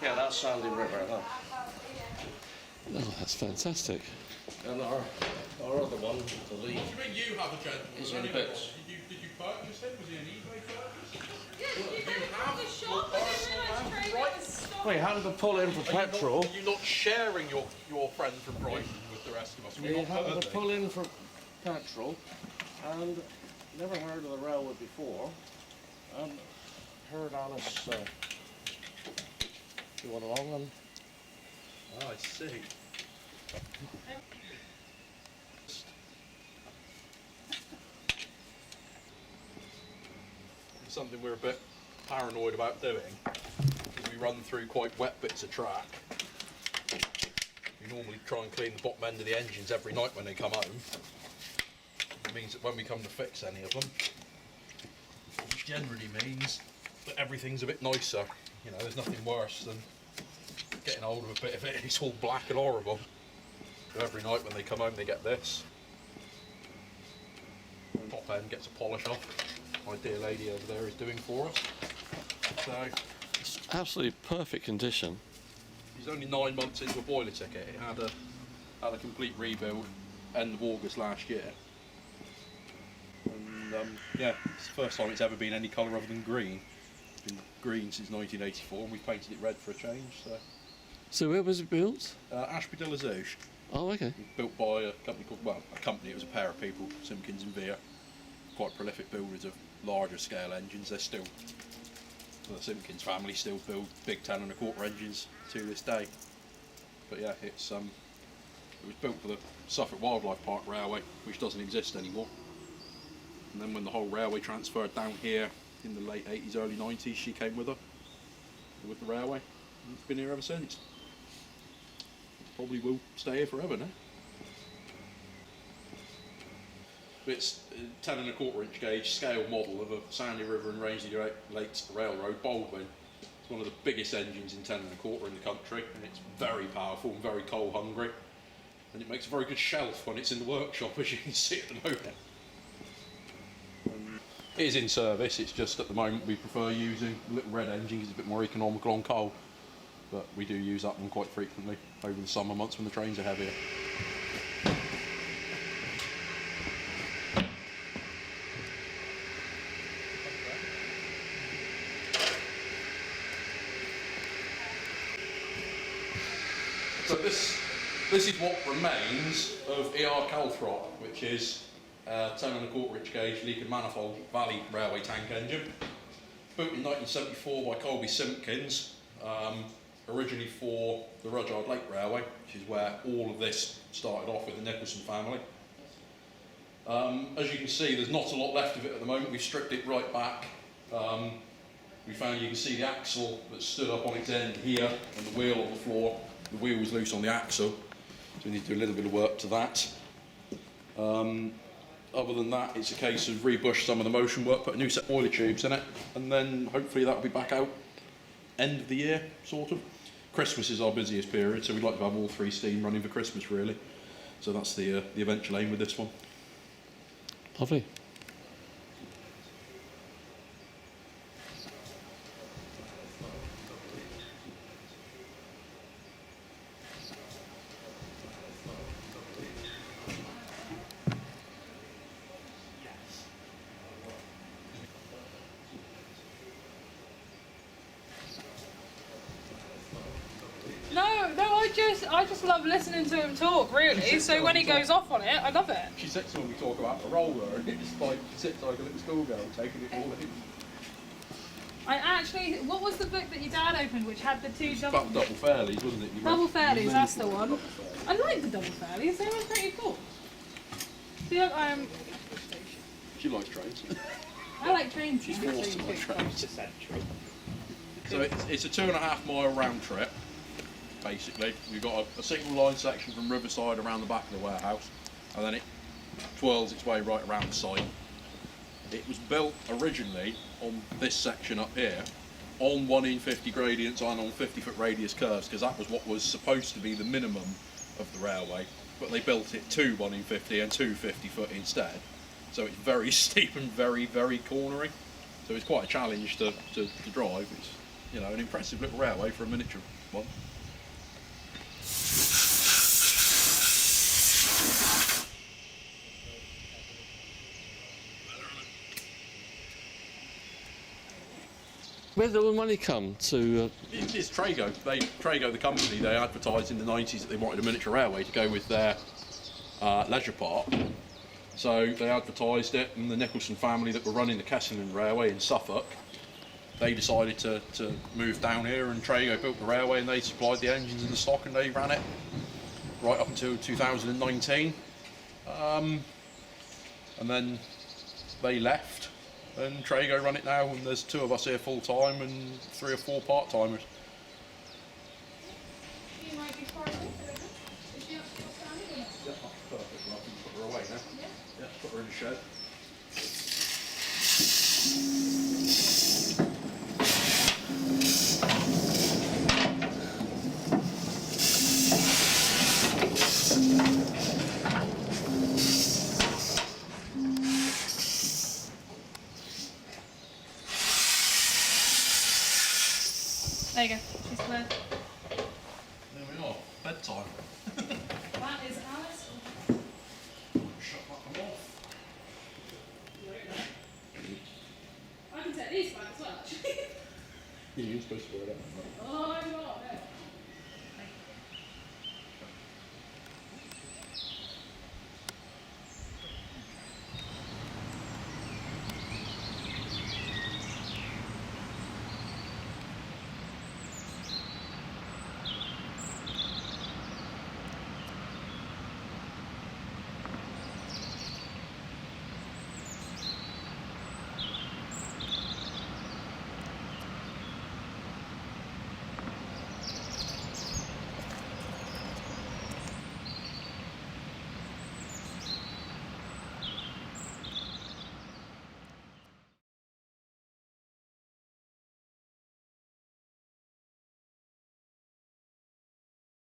Yeah, that's Sandy River. Huh? Oh, that's fantastic. And our other one, the lead. What do you mean you have a gentleman? He's in bits. Did you purchase him? Was he an eBay purchase? Yeah, you go from the shop and then realise Craig was stopped. We had to pull in for petrol. Are you not sharing your friend from Brighton with the rest of us? We had to pull in for petrol, and never heard of the railway before. And heard Alice going along, and Oh, I see. Something we're a bit paranoid about doing is we run through quite wet bits of track. We normally try and clean the bottom end of the engines every night when they come home. It means that when we come to fix any of them, it generally means that everything's a bit nicer. You know, there's nothing worse than getting hold of a bit of it and it's all black and horrible. So every night when they come home they get this. Top end gets a polish off. My dear lady over there is doing for us. So It's absolutely perfect condition. he's only 9 months into a boiler ticket. It had a complete rebuild end of August last year. And yeah, it's the first time it's ever been any colour other than green. It's been green since 1984 and we painted it red for a change. So where was it built? Ashby de la Zouche, Oh, okay. built by a company called, well, a company, it was a pair of people, Simpkins and Veer. Quite prolific builders of larger scale engines. They're still, the Simpkins family still build big 10 1/4 engines to this day. But yeah, it was built for the Suffolk Wildlife Park Railway, which doesn't exist anymore. And then when the whole railway transferred down here in the late 80s, early 90s, she came with the railway. And it's been here ever since. Probably will stay here forever now. It's a 10 1/4 inch gauge scale model of a Sandy River and Rangeley Lakes Railroad Baldwin. It's one of the biggest engines in 10 1/4 in the country, and it's very powerful and very coal hungry. And it makes a very good shelf when it's in the workshop, as you can see at the moment. It is in service, it's just at the moment we prefer using the little red engine because it's a bit more economical on coal. But we do use that one quite frequently over the summer months when the trains are heavier. So this is what remains of ER Calthrop, which is a 10 1/4 inch gauge Leakin Manifold Valley Railway tank engine. Built in 1974 by Colby Simpkins, originally for the Rudyard Lake Railway, which is where all of this started off with the Nicholson family. As you can see, there's not a lot left of it at the moment. We've stripped it right back. We found you can see the axle that stood up on its end here and the wheel on the floor. The wheel was loose on the axle, so we need to do a little bit of work to that. Other than that, it's a case of rebush some of the motion work, put a new set of oiler tubes in it, and then hopefully that'll be back out end of the year, sort of. Christmas is our busiest period, so we'd like to have all 3 steam running for Christmas, really. So that's the eventual aim with this one. Lovely. I just love listening to him talk, really. So when he goes off on it, I love it. She sits when we talk about the roller, and it's like she sits like a little schoolgirl taking it all in. I actually, what was the book that your dad opened, which had the 2 double? About the double fairlies, wasn't it? Double fairlies, that's the one. I like the double fairlies. They were pretty cool. See, look, She likes trains. I like trains. She's forced to like trains. So it's a 2.5 mile round trip. Basically, we've got a single line section from Riverside around the back of the warehouse, and then it twirls its way right around the site. It was built originally on this section up here, on 1 in 50 gradients and on 50-foot radius curves, because that was what was supposed to be the minimum of the railway, but they built it to 1 in 50 and 2 50-foot instead. So it's very steep and very, very cornery. So it's quite a challenge to drive. It's, you know, an impressive little railway for a miniature one. Where did all the money come to? It's Trago. Trago, the company, they advertised in the 90s that they wanted a miniature railway to go with their leisure park. So they advertised it, and the Nicholson family that were running the Kesselman Railway in Suffolk, they decided to move down here, and Trago built the railway, and they supplied the engines and the stock, and they ran it right up until 2019. And then they left, and Trago run it now, and there's 2 of us here full time and 3 or 4 part timers. You might be part of it. Is she outstanding or not? Yeah, perfect. I can put her away now. Yeah, put her in the shed. There you go. She's clear. There we are. Bedtime. That is Alice. Shut that one off. I can take these back as well, actually. Yeah, you're supposed to wear that. Oh, I'm not.